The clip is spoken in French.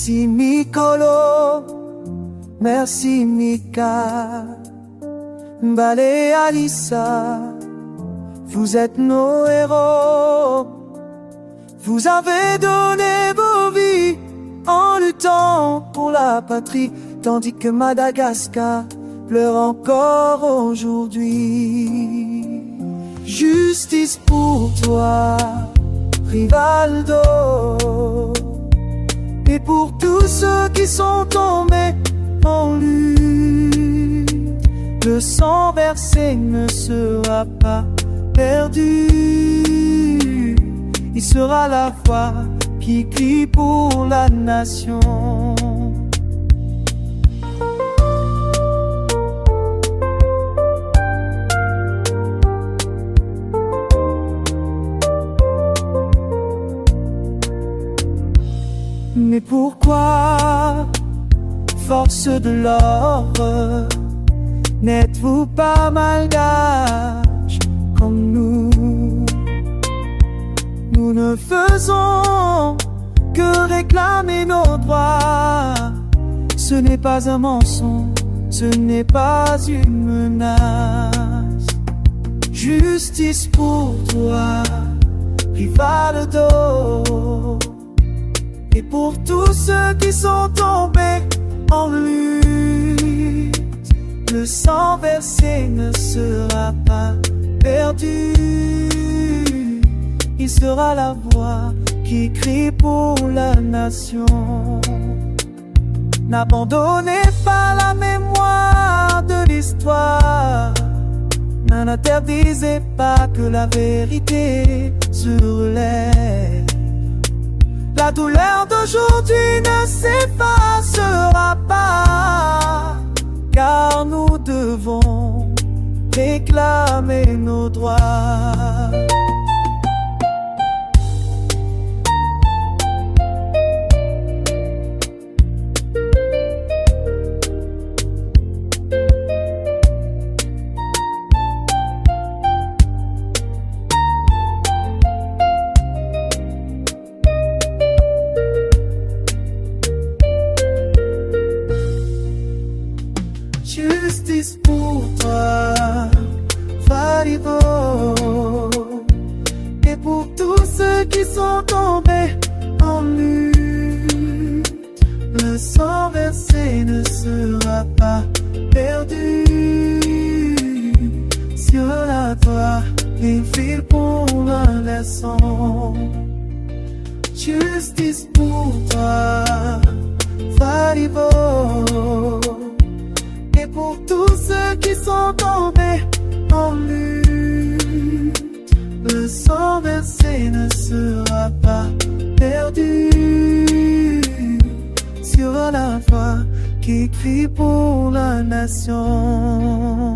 Merci Mikolo, merci Mika, Balé Alissa, vous êtes nos héros. Vous avez donné vos vies en luttant pour la patrie, tandis que Madagascar pleure encore aujourd'hui. Justice pour toi, Rivaldo, et pour tous ceux qui sont tombés en lutte. Le sang versé ne sera pas perdu. Il sera la voix qui crie pour la nation. Mais pourquoi, force de l'ordre, n'êtes-vous pas malgaches comme nous? Nous ne faisons que réclamer nos droits. Ce n'est pas un mensonge, ce n'est pas une menace. Justice pour toi, Rivaldo, et pour tous ceux qui sont tombés en lutte. Le sang versé ne sera pas perdu. Il sera la voix qui crie pour la nation. N'abandonnez pas la mémoire de l'histoire. N'interdisez pas que la vérité se relève. La douleur d'aujourd'hui ne s'effacera pas, car nous devons réclamer nos droits. Justice pour toi, Faribo, et pour tous ceux qui sont tombés en lutte. Le sang versé ne sera pas perdu. Sur la voie, il file pour la leçon. Justice pour toi, Faribo, et pour tous ceux qui sont tombés en lutte. Le sang versé ne sera pas perdu. Sur la voix qui crie pour la nation.